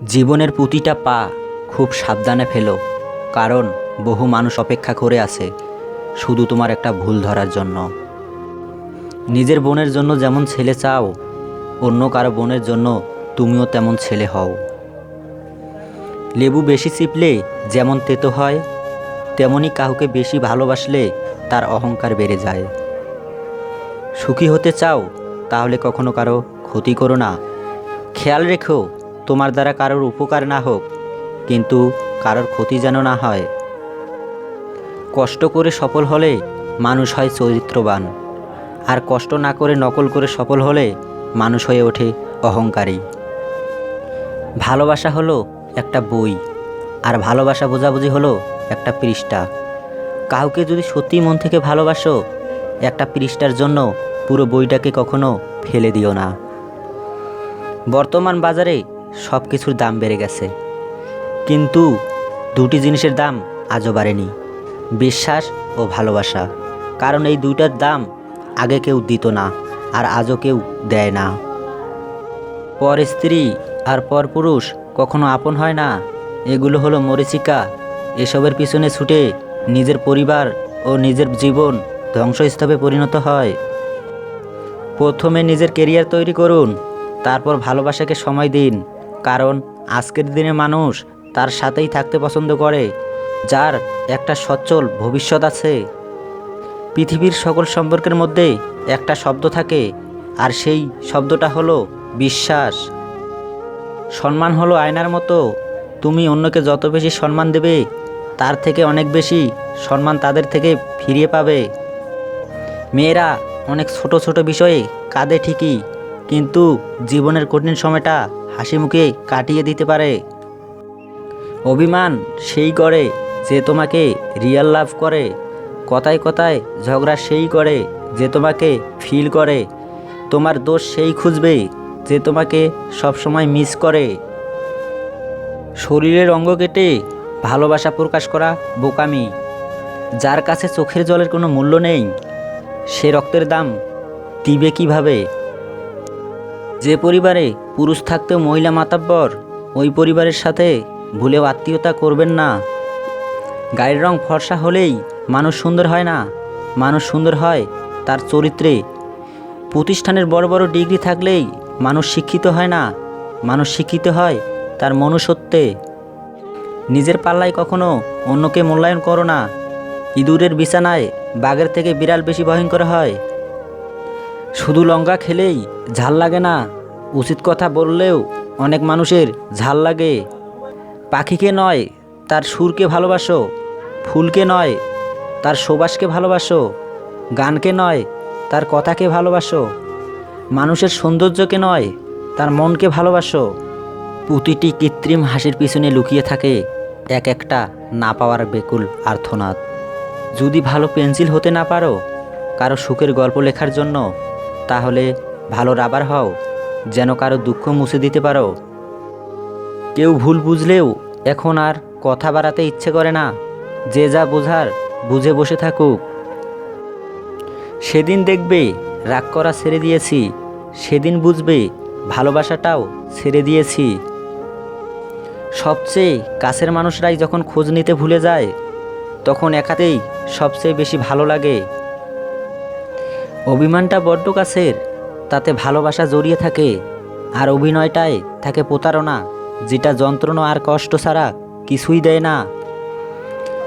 জীবনের প্রতিটা পা খুব সাবধানে ফেলো, কারণ বহু মানুষ অপেক্ষা করে আছে শুধু তোমার একটা ভুল ধরার জন্য। নিজের বোনের জন্য যেমন ছেলে চাও, অন্য কারো বোনের জন্য তুমিও তেমন ছেলে হও। লেবু বেশি চিপলে যেমন তেতো হয়, তেমনি কাউকে বেশি ভালোবাসলে তার অহংকার বেড়ে যায়। সুখী হতে চাও তাহলে কখনো কারো ক্ষতি করো না। খেয়াল রেখো তোমার দ্বারা কারোর উপকার না হোক, কিন্তু কারোর ক্ষতি যেন না হয়। কষ্ট করে সফল হলে মানুষ হয় চরিত্রবান, আর কষ্ট না করে নকল করে সফল হলে মানুষ হয়ে ওঠে অহংকারী। ভালোবাসা হলো একটা বই, আর ভালোবাসা বোঝাবুঝি হলো একটা পৃষ্ঠা। কাউকে যদি সত্যি মন থেকে ভালোবাসো, একটা পৃষ্ঠার জন্য পুরো বইটাকে কখনো ফেলে দিও না। বর্তমান বাজারে সব কিছুর দাম বেড়ে গেছে, কিন্তু দুটি জিনিসের দাম আজও বাড়েনি, বিশ্বাস ও ভালোবাসা। কারণ এই দুইটার দাম আগে কেউ দিত না, আর আজও কেউ দেয় না। পর স্ত্রী আর পর পুরুষ কখনো আপন হয় না, এগুলো হলো মরীচিকা। এসবের পিছনে ছুটে নিজের পরিবার ও নিজের জীবন ধ্বংসস্তূপে পরিণত হয়। প্রথমে নিজের কেরিয়ার তৈরি করুন, তারপর ভালোবাসাকে সময় দিন। কারণ আজকের দিনে মানুষ তার সাথেই থাকতে পছন্দ করে যার একটা সচ্ছল ভবিষ্যৎ আছে। পৃথিবীর সকল সম্পর্কের মধ্যে একটা শব্দ থাকে, আর সেই শব্দটা হলো বিশ্বাস। সম্মান হলো আয়নার মতো, তুমি অন্যকে যত বেশি সম্মান দেবে, তার থেকে অনেক বেশি সম্মান তাদের থেকে ফিরিয়ে পাবে। মেয়েরা অনেক ছোট ছোট বিষয়ে কাঁদে ঠিকই, কিন্তু জীবনের কঠিন সময়টা হাসি মুখে কাটিয়ে দিতে পারে। অভিমান সেই করে যে তোমাকে রিয়েল লাভ করে, কথায় কথায় ঝগড়া সেই করে যে তোমাকে ফিল করে, তোমার দোষ সেই খুঁজবে যে তোমাকে সবসময় মিস করে। শরীরের অঙ্গ কেটে ভালোবাসা প্রকাশ করা বোকামি। যার কাছে চোখের জলের কোনো মূল্য নেই, সে রক্তের দাম দিবে কিভাবে? যে পরিবারে পুরুষ থাকতেও মহিলা মাতাব্বর, ওই পরিবারের সাথে ভুলেও আত্মীয়তা করবেন না। গায়ের রং ফর্সা হলেই মানুষ সুন্দর হয় না, মানুষ সুন্দর হয় তার চরিত্রে। প্রতিষ্ঠানের বড় বড় ডিগ্রি থাকলেই মানুষ শিক্ষিত হয় না, মানুষ শিক্ষিত হয় তার মনুষ্যত্বে। নিজের পাল্লায় কখনো অন্যকে মূল্যায়ন করো না। ইঁদুরের বিছানায় বাঘের থেকে বিড়াল বেশি ভয়ঙ্কর হয়। শুধু লঙ্কা খেলেই ঝাল লাগে না, উচিত কথা বললেও অনেক মানুষের ঝাল লাগে। পাখিকে নয় তার সুরকে ভালোবাসো, ফুলকে নয় তার সুবাসকে ভালোবাসো, গানকে নয় তার কথাকে ভালোবাসো, মানুষের সৌন্দর্যকে নয় তার মনকে ভালোবাসো। প্রতিটি কৃত্রিম হাসির পিছনে লুকিয়ে থাকে এক একটা না পাওয়ার বেকুল আর্তনাদ। যদি ভালো পেন্সিল হতে না পারো কারো সুখের গল্প লেখার জন্য, তাহলে ভালো রাবার হও, যেন কারো দুঃখ মুছে দিতে পারো। কেউ ভুল বুঝলেও এখন আর কথা বাড়াতে ইচ্ছে করে না, যে যা বোঝার বুঝে বসে থাকুক। সেদিন দেখবে রাগ করা ছেড়ে দিয়েছি, সেদিন বুঝবে ভালোবাসাটাও ছেড়ে দিয়েছি। সবচেয়ে কাছের মানুষরাই যখন খোঁজ নিতে ভুলে যায়, তখন একাতেই সবচেয়ে বেশি ভালো লাগে। অভিমানটা বড্ড কাছের, তাতে ভালোবাসা জড়িয়ে থাকে, আর অভিনয়টায় থাকে প্রতারণা, যেটা যন্ত্রণা আর কষ্ট ছাড়া কিছুই দেয় না।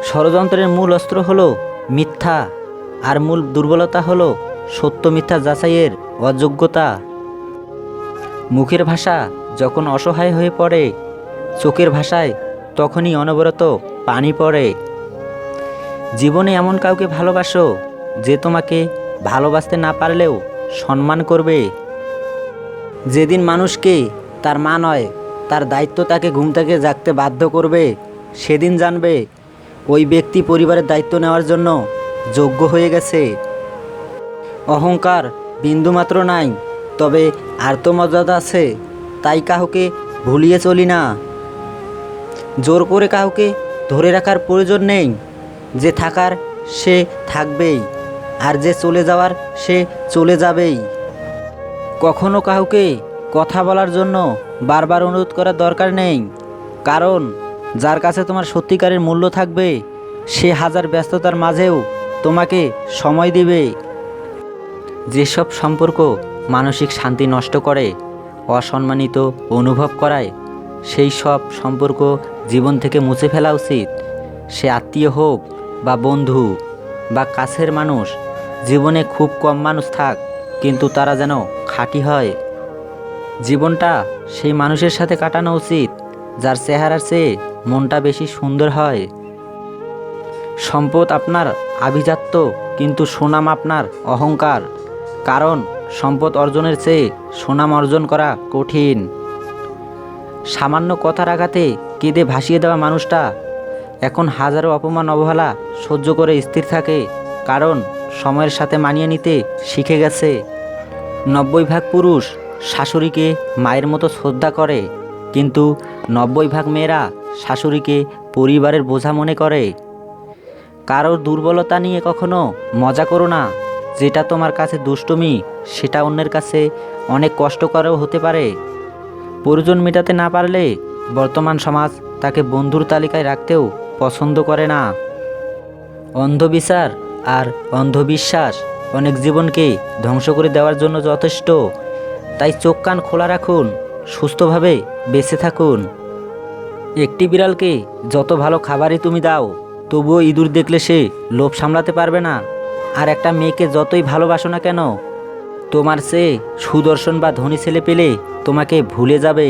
ষড়যন্ত্রের মূল অস্ত্র হলো মিথ্যা, আর মূল দুর্বলতা হলো সত্য মিথ্যা যাচাইয়ের অযোগ্যতা। মুখের ভাষা যখন অসহায় হয়ে পড়ে, চোখের ভাষায় তখনই অনবরত পানি পড়ে। জীবনে এমন কাউকে ভালোবাসো যে তোমাকে ভালোবাসতে না পারলেও সম্মান করবে। যেদিন মানুষকে তার মা নয় তার দায়িত্ব তাকে ঘুম থেকে জাগতে বাধ্য করবে, সেদিন জানবে ওই ব্যক্তি পরিবারের দায়িত্ব নেওয়ার জন্য যোগ্য হয়ে গেছে। অহংকার বিন্দুমাত্র নাই, তবে আত্মমর্যাদা আছে, তাই কাউকে ভুলিয়ে চলি না। জোর করে কাউকে ধরে রাখার প্রয়োজন নেই, যে থাকার সে থাকবেই, আর যে চলে যাওয়ার সে চলে যাবেই। কখনো কাউকে কথা বলার জন্য বারবার অনুরোধ করার দরকার নেই, কারণ যার কাছে তোমার সত্যিকারের মূল্য থাকবে সে হাজার ব্যস্ততার মাঝেও তোমাকে সময় দিবে। যেসব সম্পর্ক মানসিক শান্তি নষ্ট করে, অসম্মানিত অনুভব করায়, সেই সব সম্পর্ক জীবন থেকে মুছে ফেলা উচিত। সে আত্মীয় হোক বা বন্ধু বা কাছের মানুষ, জীবনে খুব কম মানুষ থাক, কিন্তু তারা যেন খাঁটি হয়। জীবনটা সেই মানুষের সাথে কাটানো উচিত যার চেহারার চেয়ে মনটা বেশি সুন্দর হয়। সম্পদ আপনার আভিজাত্য, কিন্তু সুনাম আপনার অহংকার। কারণ সম্পদ অর্জনের চেয়ে সুনাম অর্জন করা কঠিন। সামান্য কথার আঘাতে কেঁদে ভাসিয়ে দেওয়া মানুষটা এখন হাজারো অপমান অবহেলা সহ্য করে স্থির থাকে, কারণ সময়ের সাথে মানিয়ে নিতে শিখে গেছে। 90% পুরুষ শাশুড়িকে মায়ের মতো শ্রদ্ধা করে, কিন্তু 90% মেয়েরা শাশুড়িকে পরিবারের বোঝা মনে করে। কারোর দুর্বলতা নিয়ে কখনো মজা করো না। যেটা তোমার কাছে দুষ্টুমি, সেটা অন্যের কাছে অনেক কষ্টকরও হতে পারে। প্রয়োজন মেটাতে না পারলে বর্তমান সমাজ তাকে বন্ধুর তালিকায় রাখতেও পছন্দ করে না। অন্ধবিচার আর অন্ধবিশ্বাস অনেক জীবনকে ধ্বংস করে দেওয়ার জন্য যথেষ্ট। তাই চোখ কান খোলা রাখুন, সুস্থভাবে বেঁচে থাকুন। একটি বিড়ালকে যত ভালো খাবারই তুমি দাও, তবুও ইঁদুর দেখলে সে লোভ সামলাতে পারবে না। আর একটা মেয়েকে যতই ভালোবাসো না কেন, তোমার চেয়ে সুদর্শন বা ধনী ছেলে পেলে তোমাকে ভুলে যাবে।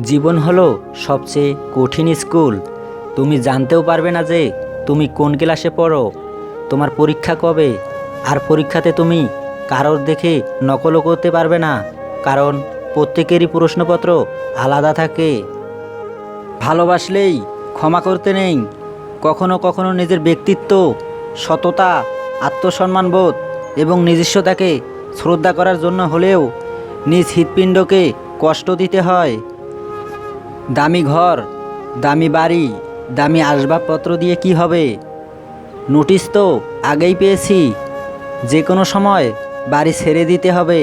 জীবন হলো সবচেয়ে কঠিন স্কুল। তুমি জানতেও পারবে না যে তুমি কোন ক্লাসে পড়ো, তোমার পরীক্ষা কবে। আর পরীক্ষাতে তুমি কারোর দেখে নকলও করতে পারবে না, কারণ প্রত্যেকেরই প্রশ্নপত্র আলাদা থাকে। ভালোবাসলেই ক্ষমা করতে নেই। কখনো কখনো নিজের ব্যক্তিত্ব, সততা, আত্মসম্মানবোধ এবং নিজস্বতাকে শ্রদ্ধা করার জন্য হলেও নিজ হৃৎপিণ্ডকে কষ্ট দিতে হয়। দামি ঘর, দামি বাড়ি, দামি আসবাবপত্র দিয়ে কি হবে? নোটিশ তো আগেই পেয়েছি, যে কোনো সময় বাড়ি ছেড়ে দিতে হবে।